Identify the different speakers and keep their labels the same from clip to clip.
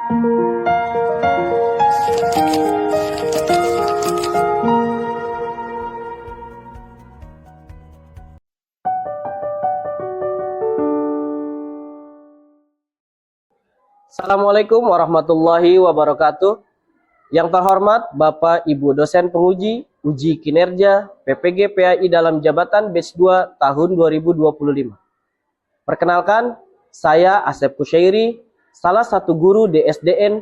Speaker 1: Assalamualaikum warahmatullahi wabarakatuh. Yang terhormat Bapak Ibu dosen penguji uji kinerja PPG PAI dalam jabatan batch 2 tahun 2025. Perkenalkan, saya Asep Kusyairi, salah satu guru di SDN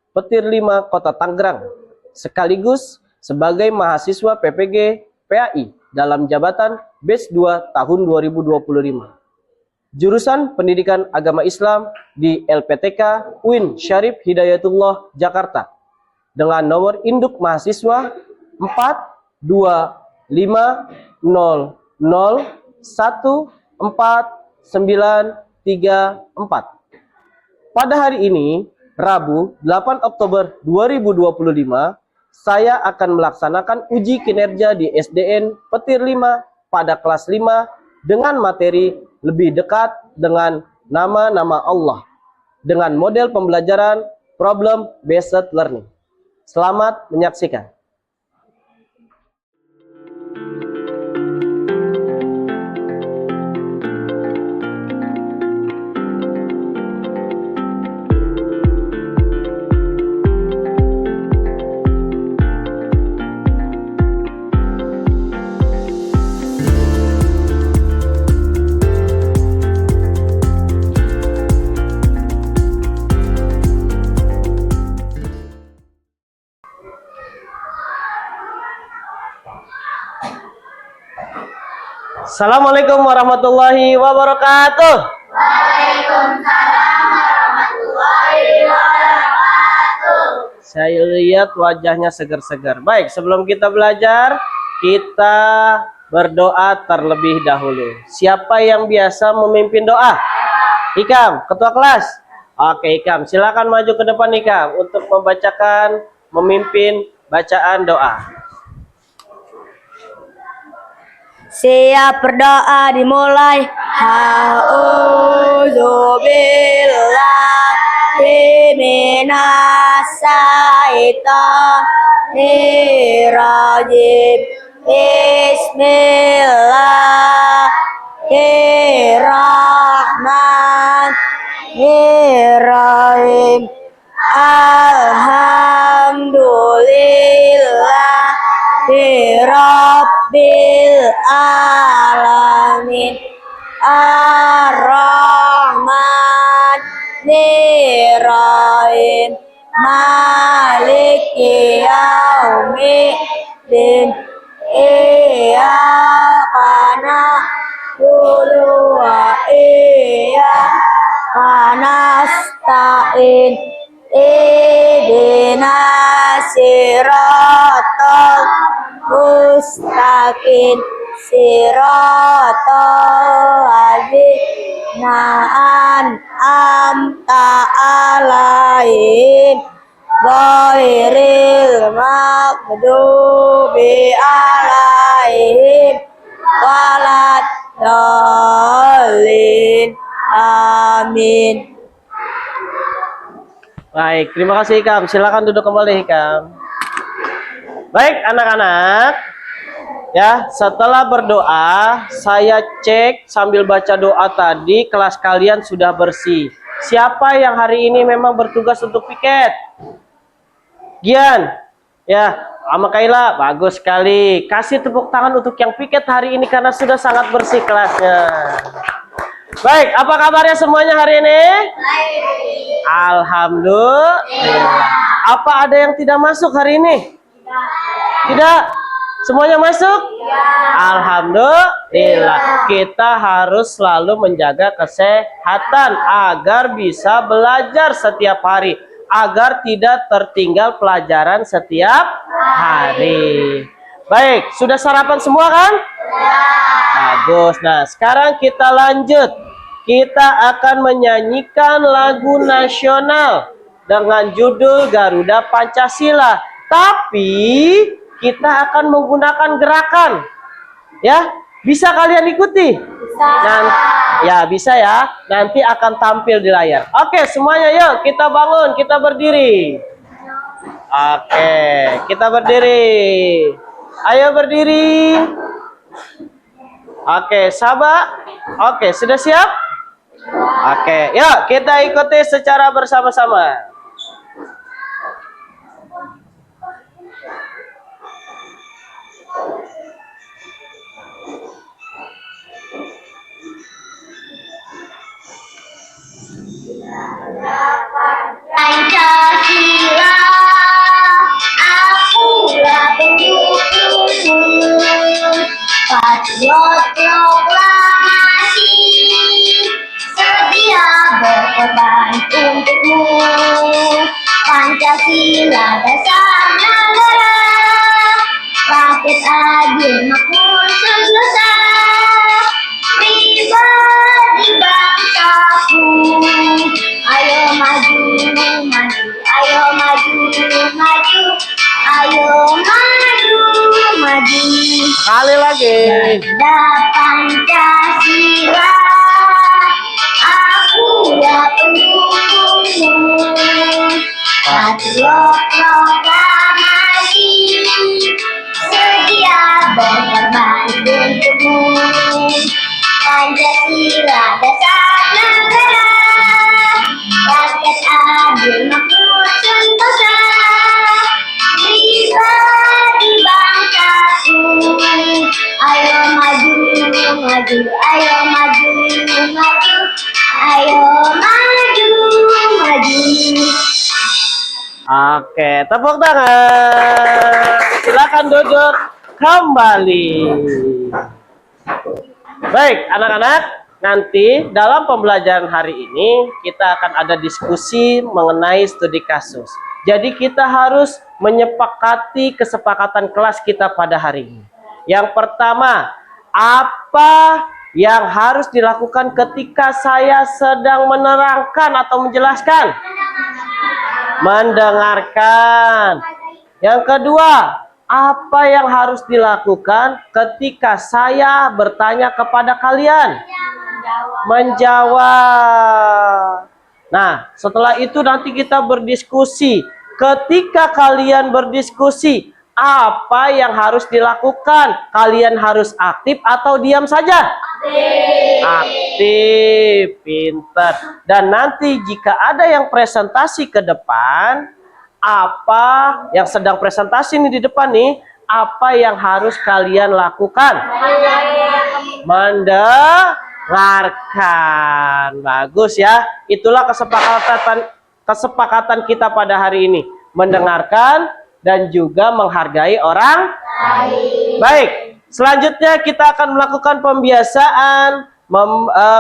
Speaker 1: Petir 5 Kota Tangerang, sekaligus sebagai mahasiswa PPG PAI dalam jabatan batch 2 tahun 2025. Jurusan Pendidikan Agama Islam di LPTK UIN Syarif Hidayatullah Jakarta dengan nomor induk mahasiswa 425001494. Pada hari ini, Rabu 8 Oktober 2025, saya akan melaksanakan uji kinerja di SDN Petir 5 pada kelas 5 dengan materi lebih dekat dengan nama-nama Allah dengan model pembelajaran problem based learning. Selamat menyaksikan. Assalamualaikum warahmatullahi wabarakatuh.
Speaker 2: Waalaikumsalam warahmatullahi wabarakatuh.
Speaker 1: Saya lihat wajahnya segar-segar. Baik, sebelum kita belajar, kita berdoa terlebih dahulu. Siapa yang biasa memimpin doa? Ikam, ketua kelas. Oke, Ikam, silakan maju ke depan Ikam untuk membacakan, memimpin bacaan doa.
Speaker 2: Siap berdoa dimulai. A'udzubillahi minasyaitonir rajim. Bismillahirrahmanirrahim. Alhamdulillahirabbil alamin. Ar-Rahmanir-Rahim. Maliki yaumiddin. Iyyaka na'budu wa iyyaka nasta'in. Ihdinas siratal mustaqim. Siratal ladzina an'amta 'alaihim ghairil maghdubi 'alaihim waladdallin. Amin.
Speaker 1: Baik, terima kasih Ikam. Silakan duduk kembali Ikam. Baik, anak-anak. Ya, setelah berdoa, saya cek sambil baca doa tadi, kelas kalian sudah bersih. Siapa yang hari ini memang bertugas untuk piket? Gian, ya, sama Kaila, bagus sekali. Kasih tepuk tangan untuk yang piket hari ini karena sudah sangat bersih kelasnya. Baik, apa kabarnya semuanya hari ini? Alhamdulillah. Apa ada yang tidak masuk hari ini? Tidak? Semuanya masuk? Alhamdulillah. Kita harus selalu menjaga kesehatan agar bisa belajar setiap hari, agar tidak tertinggal pelajaran setiap hari. Baik, sudah sarapan semua kan? Bagus. Nah, sekarang kita lanjut. Kita akan menyanyikan lagu nasional dengan judul Garuda Pancasila. Tapi kita akan menggunakan gerakan. Ya, bisa kalian ikuti? Ya, bisa ya. Nanti akan tampil di layar. Oke, semuanya yuk kita bangun, kita berdiri. Oke, kita berdiri. Ayo berdiri. Oke, sahabat. Oke, sudah siap? Oke, yuk kita ikuti secara bersama-sama.
Speaker 2: Pancasila, akulah pendukungmu. Patriot proklamasi, sedia berkorban untukmu. Pancasila dasar negara, rakyat adil makmur sentosa. Pribadi bangsaku, ayo maju, maju, ayo maju, maju, ayo maju, maju.
Speaker 1: Sekali lagi.
Speaker 2: Pada Pancasila, akulah pendukungmu. Patriot proklamasi, sedia berkorban untukmu. Pancasila dasar negara, rakyat adil makmur sentosa. Pribadi bangsaku, ayo maju, maju, ayo maju, maju, ayo maju, maju.
Speaker 1: Oke, tepuk tangan. Silakan duduk kembali. Baik, anak-anak, nanti dalam pembelajaran hari ini kita akan ada diskusi mengenai studi kasus. Jadi kita harus menyepakati kesepakatan kelas kita pada hari ini. Yang pertama, apa yang harus dilakukan ketika saya sedang menerangkan atau menjelaskan? Mendengarkan. Yang kedua, apa yang harus dilakukan ketika saya bertanya kepada kalian? Menjawab. Nah, setelah itu nanti kita berdiskusi. Ketika kalian berdiskusi, apa yang harus dilakukan? Kalian harus aktif atau diam saja? Aktif, pintar. Dan nanti jika ada yang presentasi ke depan, apa yang sedang presentasi ini di depan nih, apa yang harus kalian lakukan? Mendengarkan. Bagus ya. Itulah kesepakatan kita pada hari ini. Mendengarkan dan juga menghargai orang lain. Baik. Selanjutnya kita akan melakukan pembiasaan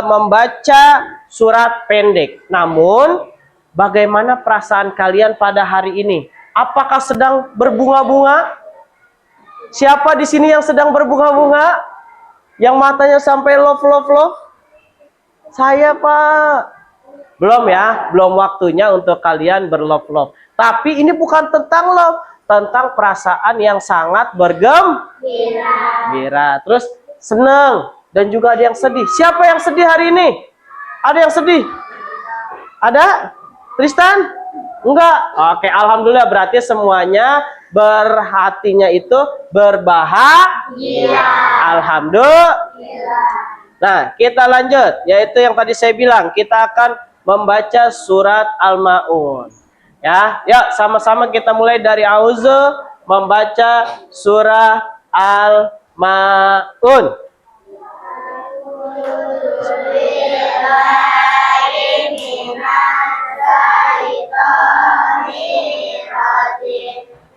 Speaker 1: membaca surat pendek. Namun, bagaimana perasaan kalian pada hari ini? Apakah sedang berbunga-bunga? Siapa di sini yang sedang berbunga-bunga? Yang matanya sampai love? Saya, Pak. Belum ya, belum waktunya untuk kalian berlove. Tapi ini bukan tentang love, tentang perasaan yang sangat bergembira. Terus senang dan juga ada yang sedih. Siapa yang sedih hari ini? Ada yang sedih? Ada? Tristan? Enggak? Oke, alhamdulillah, berarti semuanya berhatinya itu berbahagia. Alhamdulillah. Nah, kita lanjut, yaitu yang tadi saya bilang, kita akan membaca surat Al-Maun. Ya, yuk sama-sama kita mulai dari auzu, membaca surah Al-Maun.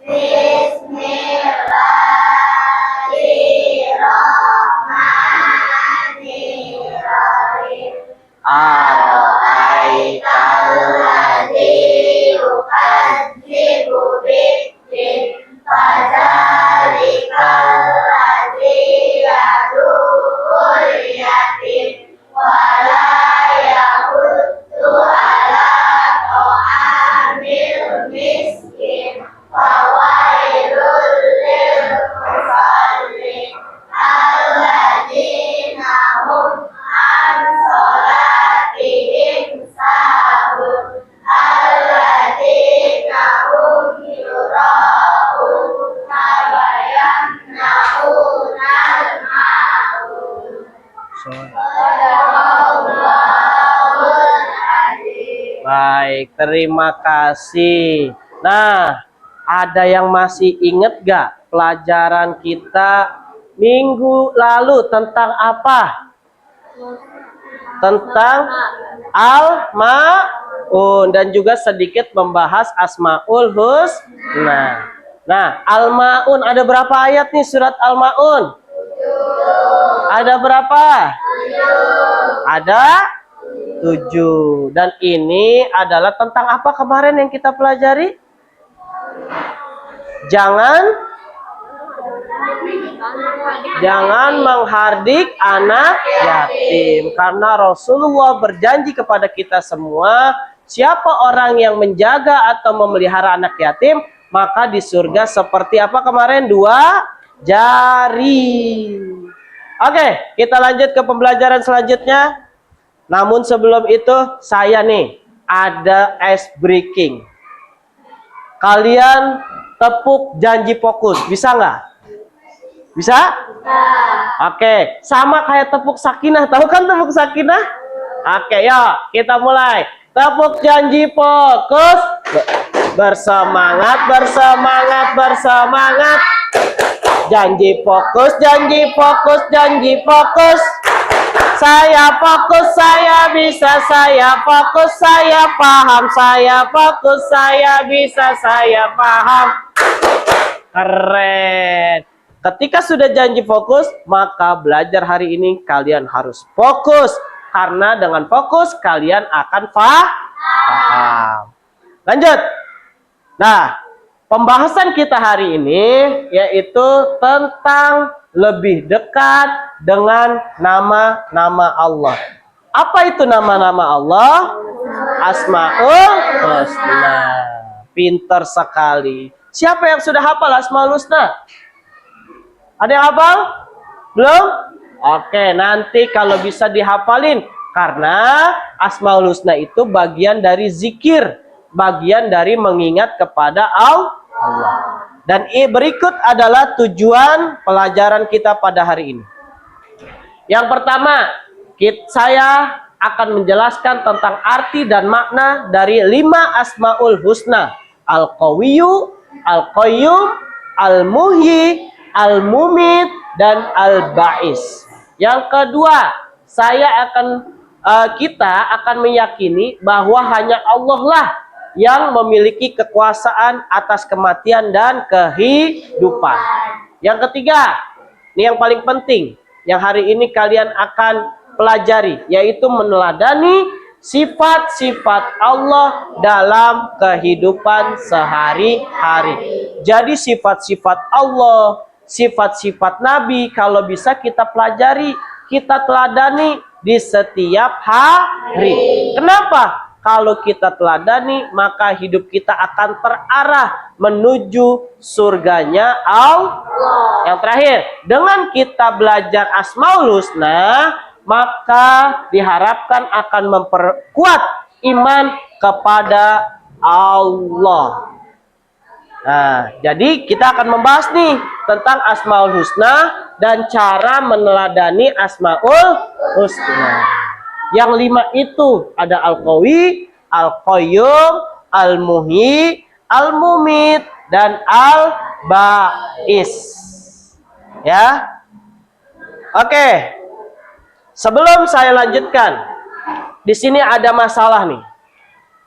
Speaker 2: Bismillahirrahmanirrahim.
Speaker 1: Ara'aital
Speaker 2: Alladzi yukadzibu biddin, fadzalikal ladzi yad'ul yatim wa la yahuddu ala ta'amil miskin, fawailul lil musallin alladzina hum
Speaker 1: Baik, terima kasih. Nah, ada yang masih ingat gak pelajaran kita minggu lalu tentang apa? Tentang Al-Ma'un dan juga sedikit membahas Asmaul Husna. Nah, Al-Ma'un ada berapa ayat nih surat Al-Ma'un? Ada berapa? Ada 7. Dan ini adalah tentang apa kemarin yang kita pelajari? Jangan menghardik anak yatim. Karena Rasulullah berjanji kepada kita semua, siapa orang yang menjaga atau memelihara anak yatim, maka di surga seperti apa kemarin? 2 jari. Oke, kita lanjut ke pembelajaran selanjutnya. Namun sebelum itu, saya nih ada ice breaking. Kalian tepuk janji fokus, bisa nggak? Bisa? Oke, sama kayak tepuk sakinah. Tahu kan tepuk sakinah? Oke, yuk kita mulai. Tepuk janji fokus. Bersemangat, bersemangat, bersemangat. Janji fokus, janji fokus, janji fokus. Saya fokus, saya bisa, saya fokus, saya paham, saya fokus, saya bisa, saya paham. Keren. Ketika sudah janji fokus, maka belajar hari ini kalian harus fokus. Karena dengan fokus kalian akan paham. Lanjut. Nah, pembahasan kita hari ini yaitu tentang lebih dekat dengan nama-nama Allah. Apa itu nama-nama Allah? Asmaul Husna. Pinter sekali. Siapa yang sudah hafal Asmaul Husna? Ada yang hafal? Belum? Oke, nanti kalau bisa dihafalin. Karena Asmaul Husna itu bagian dari zikir. Bagian dari mengingat kepada Allah. Dan berikut adalah tujuan pelajaran kita pada hari ini. Yang pertama, saya akan menjelaskan tentang arti dan makna dari 5 Asmaul Husna. Al-Qawiyyu, Al-Qayyum, Al-Muhyi, Al-Mumit, dan Al-Ba'is. Yang kedua, kita akan meyakini bahwa hanya Allah lah yang memiliki kekuasaan atas kematian dan kehidupan. Yang ketiga, ini yang paling penting, yang hari ini kalian akan pelajari, yaitu meneladani sifat-sifat Allah dalam kehidupan sehari-hari. Jadi sifat-sifat Allah, sifat-sifat Nabi, kalau bisa kita pelajari, kita teladani di setiap hari. Kenapa? Kalau kita teladani, maka hidup kita akan terarah menuju surganya Allah. Yang terakhir, dengan kita belajar Asmaul Husna, maka diharapkan akan memperkuat iman kepada Allah. Nah, jadi kita akan membahas nih tentang Asmaul Husna dan cara meneladani Asmaul Husna. Yang 5 itu ada Al-Qawi, Al-Qayyum, Al-Muhyi, Al-Mumit, dan Al-Ba'is. Ya. Oke. Sebelum saya lanjutkan, di sini ada masalah nih.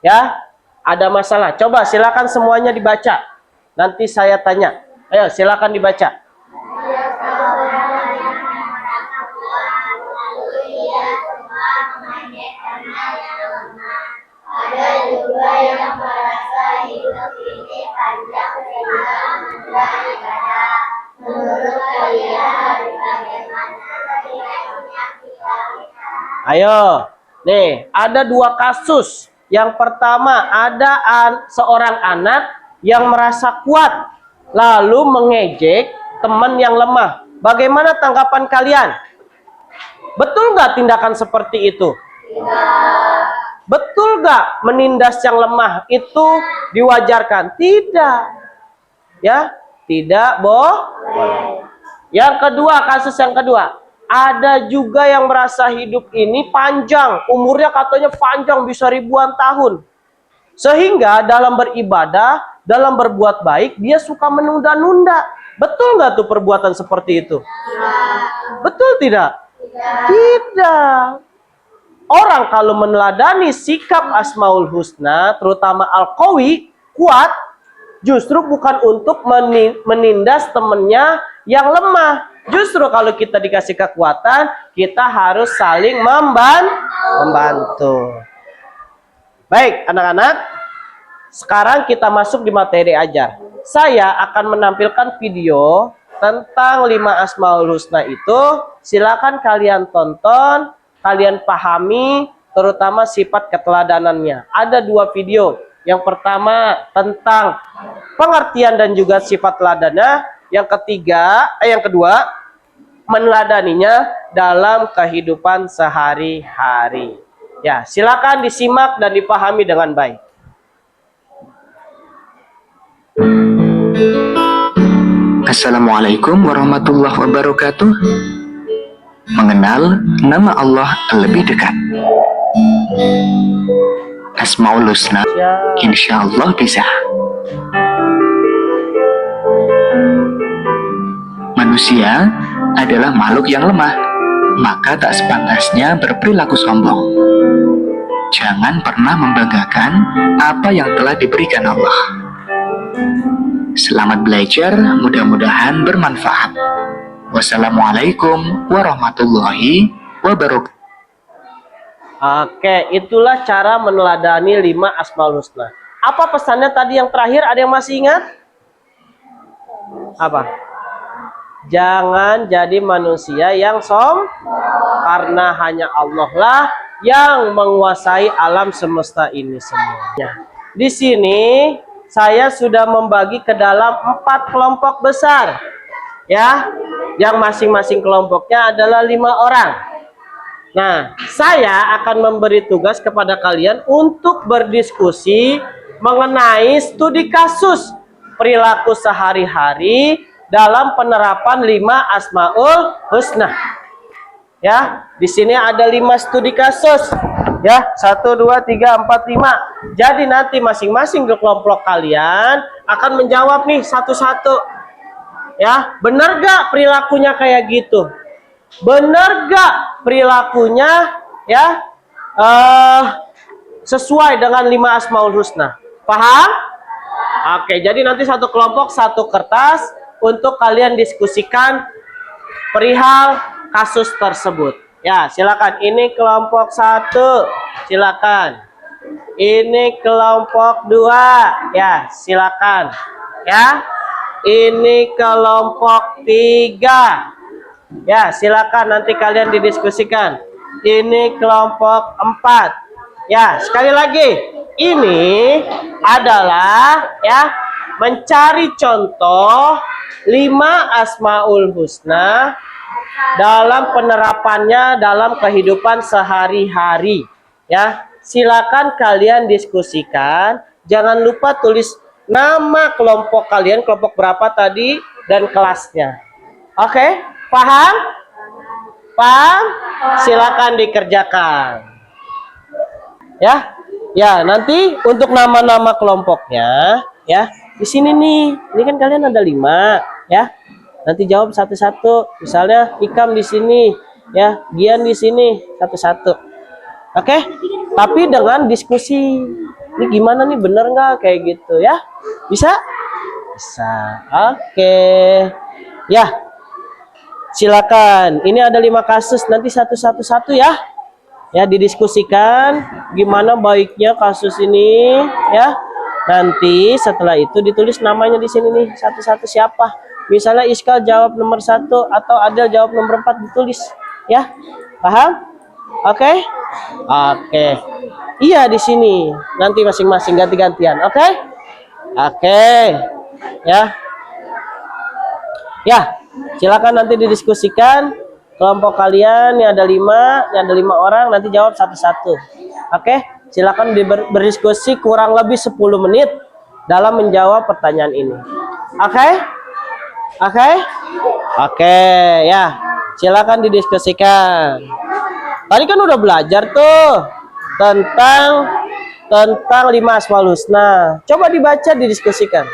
Speaker 1: Ya, ada masalah. Coba silakan semuanya dibaca. Nanti saya tanya. Ayo, silakan dibaca.
Speaker 2: Ada juga yang merasa hidup ini panjang sehingga menunda ibadah. Menurut kalian bagaimana sebaiknya kita?
Speaker 1: Ayo, nih ada 2 kasus. Yang pertama, ada seorang anak yang merasa kuat lalu mengejek teman yang lemah. Bagaimana tanggapan kalian? Betul nggak tindakan seperti itu? Tidak. Betul nggak menindas yang lemah itu diwajarkan? Tidak. Ya, tidak boleh. Yang kedua, kasus yang kedua. Ada juga yang merasa hidup ini panjang. Umurnya katanya panjang, bisa ribuan tahun. Sehingga dalam beribadah, dalam berbuat baik, dia suka menunda-nunda. Betul nggak tuh perbuatan seperti itu? Betul tidak? Tidak. Orang kalau meneladani sikap Asmaul Husna, terutama Al-Qawi, kuat, justru bukan untuk menindas temannya yang lemah. Justru kalau kita dikasih kekuatan, kita harus saling membantu. Baik, anak-anak. Sekarang kita masuk di materi ajar. Saya akan menampilkan video tentang 5 Asmaul Husna itu. Silakan kalian tonton, kalian pahami, terutama sifat keteladanannya. Ada 2 video. Yang pertama tentang pengertian dan juga sifat teladannya. Yang kedua, meneladaninya dalam kehidupan sehari-hari. Ya, silakan disimak dan dipahami dengan baik.
Speaker 3: Assalamualaikum warahmatullahi wabarakatuh. Mengenal nama Allah lebih dekat. Asmaul Husna, insya Allah bisa. Manusia adalah makhluk yang lemah, maka tak sepantasnya berperilaku sombong. Jangan pernah membanggakan apa yang telah diberikan Allah. Selamat belajar, mudah-mudahan bermanfaat. Wassalamualaikum warahmatullahi wabarakatuh.
Speaker 1: Oke, itulah cara meneladani 5 Asmaul Husna. Apa pesannya tadi yang terakhir? Ada yang masih ingat? Apa? Jangan jadi manusia yang karena hanya Allah lah yang menguasai alam semesta ini semuanya. Di sini saya sudah membagi ke dalam 4 kelompok besar, ya, yang masing-masing kelompoknya adalah 5 orang. Nah, saya akan memberi tugas kepada kalian untuk berdiskusi mengenai studi kasus perilaku sehari-hari dalam penerapan 5 Asmaul Husna. Ya, di sini ada 5 studi kasus. Ya, 1, 2, 3, 4, 5. Jadi nanti masing-masing kelompok kalian akan menjawab nih satu-satu. Ya, benar gak perilakunya kayak gitu? Benar gak perilakunya ya sesuai dengan 5 Asmaul Husna? Paham? Oke, jadi nanti satu kelompok satu kertas untuk kalian diskusikan perihal kasus tersebut. Ya, silakan. Ini kelompok 1. Silakan. Ini kelompok 2. Ya, silakan. Ya. Ini kelompok 3. Ya, silakan nanti kalian didiskusikan. Ini kelompok 4. Ya, sekali lagi. Ini adalah ya mencari contoh 5 Asmaul Husna dalam penerapannya dalam kehidupan sehari-hari. Ya, silakan kalian diskusikan. Jangan lupa tulis nama kelompok kalian, kelompok berapa tadi dan kelasnya. Oke, paham? Paham? Silakan dikerjakan. Ya. Ya, nanti untuk nama-nama kelompoknya ya, di sini nih. Ini kan kalian ada 5, ya. Nanti jawab satu-satu. Misalnya Ikam di sini, ya, Gian di sini, satu-satu. Oke? Tapi dengan diskusi. Ini gimana nih, bener nggak kayak gitu ya? Bisa? Bisa. Oke. Ya. Silakan. Ini ada 5 kasus, nanti satu-satu ya. Ya, didiskusikan gimana baiknya kasus ini ya. Nanti setelah itu ditulis namanya di sini nih, satu-satu siapa. Misalnya Iskal jawab nomor 1 atau Adel jawab nomor 4, ditulis ya. Paham? Oke? Oke. Iya, di sini. Nanti masing-masing ganti-gantian. Oke? Oke. Ya. Ya, silakan nanti didiskusikan kelompok kalian. Ini ada 5, ini ada 5 orang, nanti jawab satu-satu. Oke? Silakan berdiskusi kurang lebih 10 menit dalam menjawab pertanyaan ini. Oke? Oke? Oke, ya. Silakan didiskusikan. Tadi kan udah belajar tuh tentang tentang 5 Asmaul Husna. Coba dibaca, didiskusikan.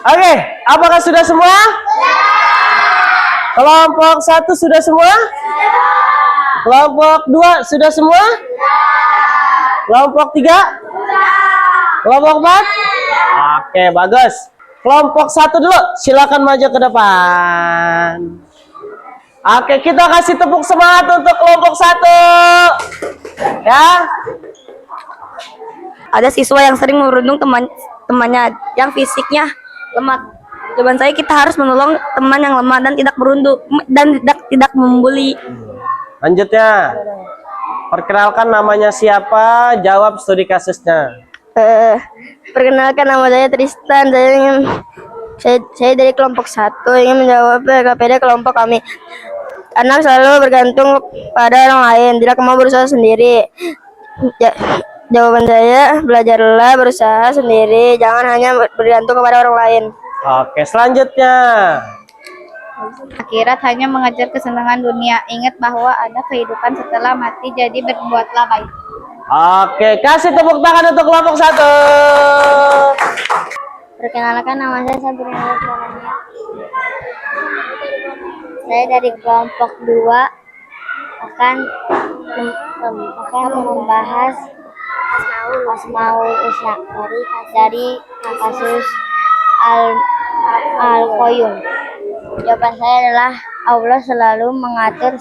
Speaker 1: Oke, apakah sudah semua? Kelompok 1 sudah semua? Kelompok 2 sudah semua? Kelompok 3? Kelompok 4? Oke, bagus. Kelompok 1 dulu, silakan maju ke depan. Oke, kita kasih tepuk semangat untuk kelompok 1. Ya.
Speaker 4: Ada siswa yang sering merundung temannya yang fisiknya lemah. Jawaban saya, kita harus menolong teman yang lemah dan tidak merundung dan tidak membuli.
Speaker 1: Lanjutnya. Perkenalkan namanya siapa, jawab studi kasusnya.
Speaker 4: Perkenalkan, nama saya Tristan. Saya dari kelompok 1 ingin menjawab KPD kelompok kami. Anak selalu bergantung pada orang lain, tidak mau berusaha sendiri. Jawaban saya, belajarlah berusaha sendiri, jangan hanya bergantung kepada orang lain.
Speaker 1: Oke, selanjutnya.
Speaker 2: Akhirat hanya mengejar kesenangan dunia. Ingat bahwa ada kehidupan setelah mati, jadi berbuatlah baik.
Speaker 1: Oke, kasih tepuk tangan untuk kelompok 1.
Speaker 2: Perkenalkan, nama saya Sabrina. Saya dari kelompok 2 akan membahas Asmaul Husna dari kasus Al-Qayyum. Jawaban saya adalah Allah selalu mengatur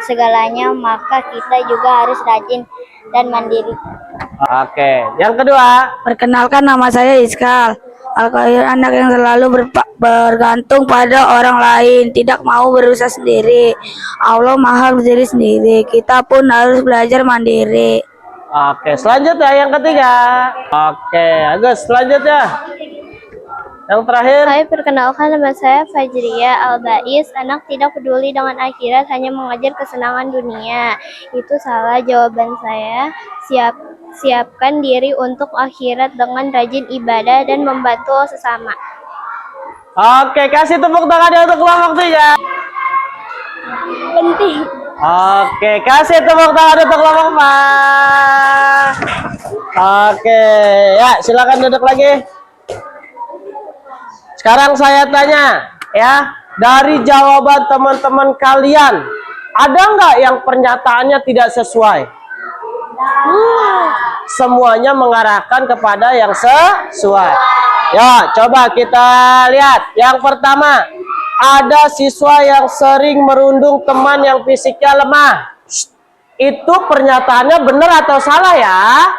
Speaker 2: segalanya, maka kita juga harus rajin dan mandiri.
Speaker 1: Oke, yang kedua.
Speaker 4: Perkenalkan, nama saya Iskal. Al-Qayyum, anak yang selalu bergantung pada orang lain, tidak mau berusaha sendiri. Allah maha berdiri sendiri, kita pun harus belajar mandiri.
Speaker 1: Oke, selanjutnya yang ketiga. Oke, Agus, selanjutnya. Yang terakhir.
Speaker 2: Saya perkenalkan, nama saya Fajriya Al-Bais. Anak tidak peduli dengan akhirat, hanya mengajar kesenangan dunia. Itu salah. Jawaban saya, siapkan diri untuk akhirat dengan rajin ibadah dan membantu sesama.
Speaker 1: Oke, kasih tepuk tangan untuk kelompok 3.
Speaker 2: Penting.
Speaker 1: Oke, kasih tepuk tangan untuk kelompok 4. Oke, ya silakan duduk lagi. Sekarang saya tanya, ya, dari jawaban teman-teman kalian, ada nggak yang pernyataannya tidak sesuai? Semuanya mengarahkan kepada yang sesuai. Ya, coba kita lihat. Yang pertama, ada siswa yang sering merundung teman yang fisiknya lemah. Itu pernyataannya benar atau salah ya?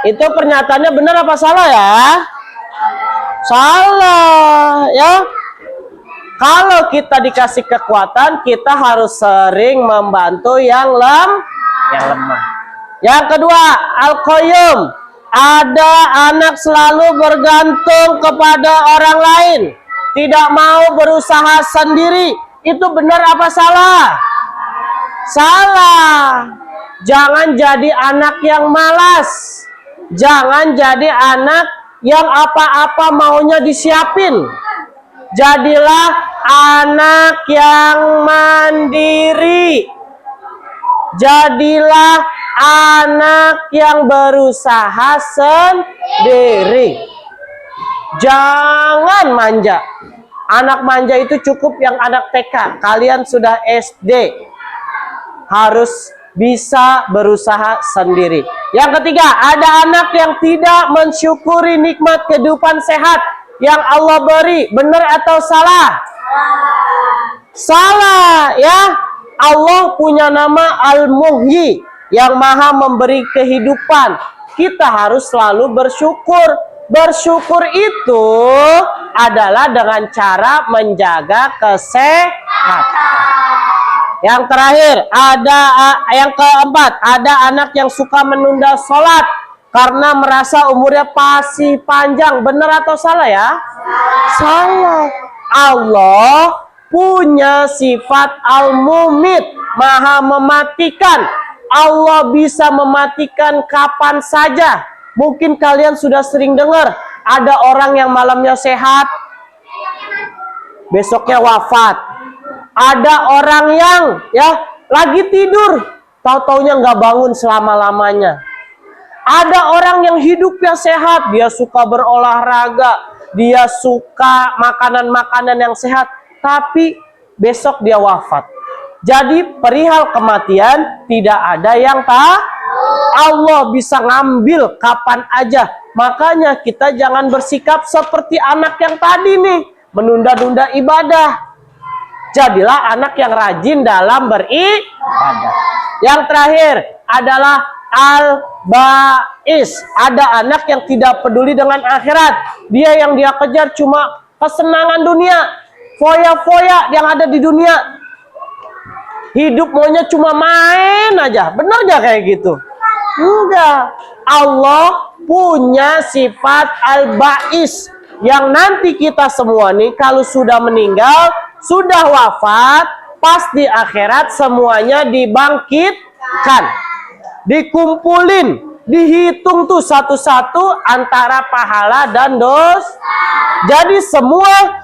Speaker 1: Itu pernyataannya benar apa salah ya? Salah ya. Kalau kita dikasih kekuatan, kita harus sering membantu yang lemah. Yang kedua, Al-Qayyum, ada anak selalu bergantung kepada orang lain, tidak mau berusaha sendiri. Itu benar apa salah? Salah. Jangan jadi anak yang malas. Jangan jadi anak yang apa-apa maunya disiapin. Jadilah anak yang mandiri. Jadilah anak yang berusaha sendiri. Jangan manja. Anak manja itu cukup yang anak TK. Kalian sudah SD. Harus bisa berusaha sendiri. Yang ketiga, ada anak yang tidak mensyukuri nikmat kehidupan sehat yang Allah beri. Benar atau salah? Salah ya. Allah punya nama Al-Muhyi, yang maha memberi kehidupan. kita harus selalu bersyukur. Bersyukur itu adalah dengan cara menjaga kesehatan. Yang terakhir, yang keempat, ada anak yang suka menunda sholat karena merasa umurnya masih panjang. Benar atau salah ya? Salah. Allah punya sifat al-mumit, maha mematikan. Allah bisa mematikan kapan saja. Mungkin kalian sudah sering dengar, ada orang yang malamnya sehat, besoknya wafat. Ada orang yang lagi tidur, tahu-taunya nggak bangun selama-lamanya. Ada orang yang hidupnya sehat, dia suka berolahraga, dia suka makanan-makanan yang sehat, tapi besok dia wafat. Jadi perihal kematian tidak ada yang tahu. Allah bisa ngambil kapan aja. Makanya kita jangan bersikap seperti anak yang tadi nih, menunda-nunda ibadah. Jadilah anak yang rajin dalam beribadah. Yang terakhir adalah al-ba'is. Ada anak yang tidak peduli dengan akhirat. Dia yang dia kejar cuma kesenangan dunia, foya-foya yang ada di dunia. Hidup maunya cuma main aja. Benar gak kayak gitu? Enggak. Allah punya sifat al-ba'is, yang nanti kita semua nih kalau sudah meninggal, sudah wafat, pas di akhirat semuanya dibangkitkan, dikumpulin, dihitung tuh satu-satu antara pahala dan dosa. Jadi semua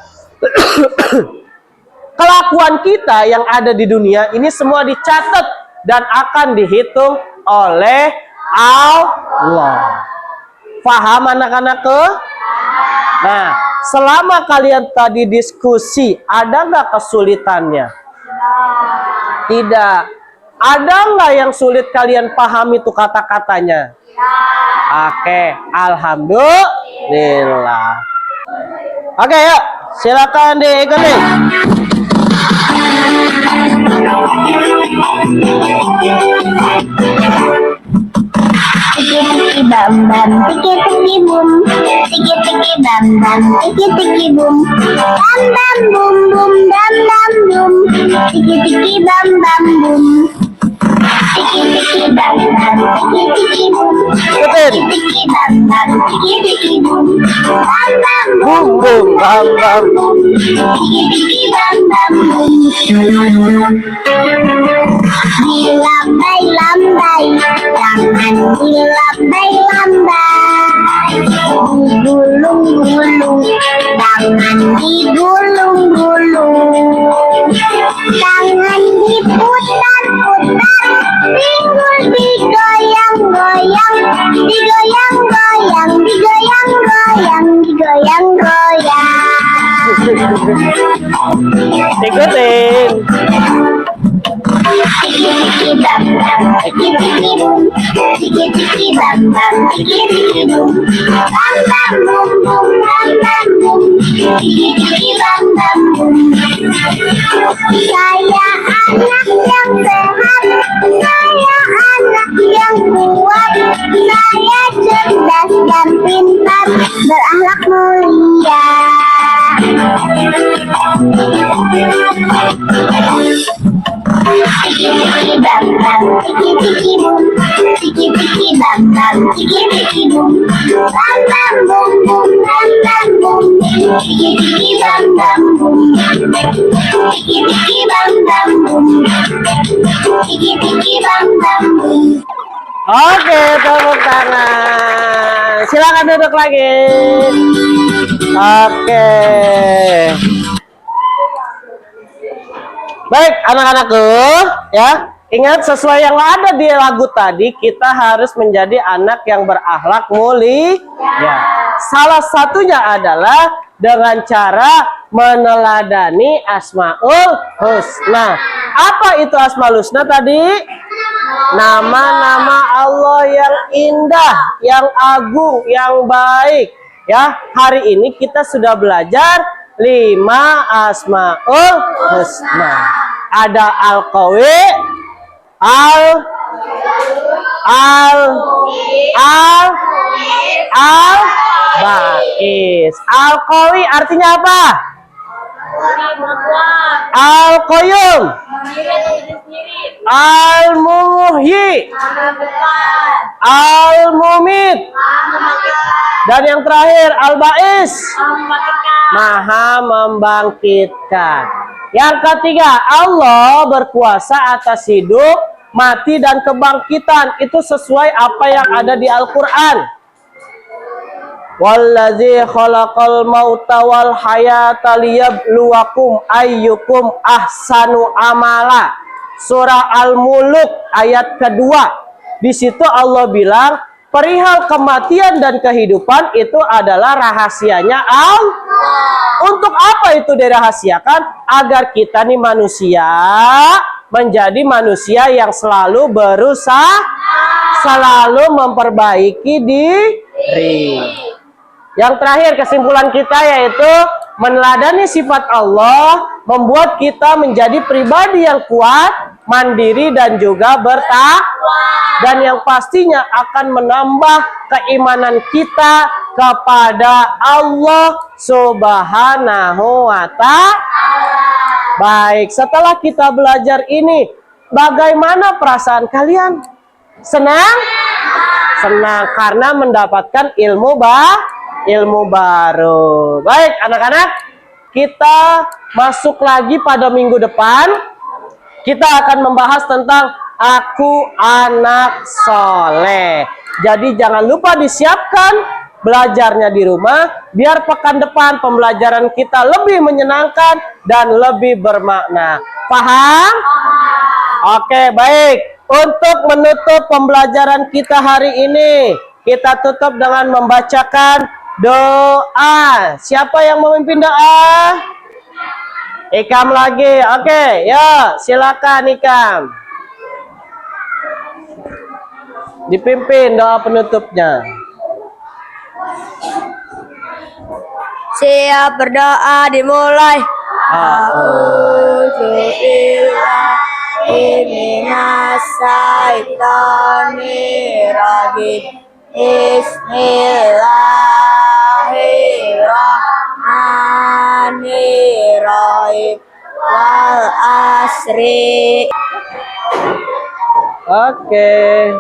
Speaker 1: kelakuan kita yang ada di dunia ini semua dicatat dan akan dihitung oleh Allah. Paham anak-anak ke? Nah, selama kalian tadi diskusi, ada nggak kesulitannya? Tidak. Ada nggak yang sulit kalian pahami itu kata-katanya? Oke, alhamdulillah. Oke, yuk, silakan diikuti.
Speaker 5: Tiki-tiki bam bam, tiki-tiki boom, tiki-tiki bam bam, tiki-tiki boom, bam bam boom boom, bam bam boom, tiki-tiki bam bam boom, tiki-tiki bam bam, tiki-tiki boom, tiki-tiki bam bam, tiki-tiki boom, bam bam boom boom, bam bam boom, tiki-tiki bam bam boom. Dilambai-lambai, jangan dilambai-lambai. Digulung-gulung, jangan digulung-gulung. Jangan diputar-putar, pinggul digoyang-goyang, digoyang-goyang, digoyang-goyang, digoyang-goyang.
Speaker 1: Ikutin.
Speaker 5: Tiki-tiki bam bam, tiki-tiki boom, tiki-tiki bam bam, tiki-tiki boom, bam bam boom boom, bam bam boom, tiki-tiki bam bam boom. Saya anak yang sehat, saya anak yang kuat, saya cerdas dan pintar, berakhlak mulia. Tiki-tiki bam bam, tiki-tiki boom, tiki-tiki bam bam, tiki-tiki boom, bam bam boom boom, bam bam boom, tiki-tiki bam bam boom, tiki-tiki bam bam boom, tiki-tiki bam bam boom.
Speaker 1: Oke, tepuk tangan. Silakan duduk lagi. Oke. Baik, anak-anakku, ya. Ingat sesuai yang ada di lagu tadi, kita harus menjadi anak yang berakhlak mulia. Ya. Salah satunya adalah dengan cara meneladani Asmaul Husna. Apa itu Asmaul Husna tadi? Nama-nama Allah yang indah, yang agung, yang baik. Ya, hari ini kita sudah belajar 5 Asmaul Husna. Ada Al-Qawi, Al al al ba'is. Al qawi artinya apa? Al qayyum. Al muhyi. Al mumit. Dan yang terakhir al ba'is. Maha membangkitkan. Yang ketiga, Allah berkuasa atas hidup, mati, dan kebangkitan. Itu sesuai apa yang ada di Al-Quran. Wallazi khalaqal mauta wal hayata liyabluwakum ayyukum ahsanu amala. Surah Al-Muluk ayat kedua. Di situ Allah bilang, perihal kematian dan kehidupan itu adalah rahasianya Allah. Untuk apa itu dirahasiakan? Agar kita nih manusia menjadi manusia yang selalu berusaha, selalu memperbaiki diri. Yang terakhir kesimpulan kita yaitu meneladani sifat Allah membuat kita menjadi pribadi yang kuat, mandiri, dan juga bertakwa. Dan yang pastinya akan menambah keimanan kita kepada Allah Subhanahu wa Ta'ala. Baik, setelah kita belajar ini, bagaimana perasaan kalian? Senang? Senang karena mendapatkan ilmu baru. Baik, anak-anak, kita masuk lagi pada minggu depan. Kita akan membahas tentang aku anak soleh. Jadi jangan lupa disiapkan belajarnya di rumah, biar pekan depan pembelajaran kita lebih menyenangkan dan lebih bermakna. Paham? Oke, baik. Untuk menutup pembelajaran kita hari ini, kita tutup dengan membacakan doa. Siapa yang memimpin doa? Ikam lagi. Oke, ya silakan Ikam. Dipimpin doa penutupnya.
Speaker 4: Siap berdoa, dimulai. A'udzubillahi minasyaitonirrajim. Bismillahirrahmanirrahim. Wal asri.
Speaker 1: Oke.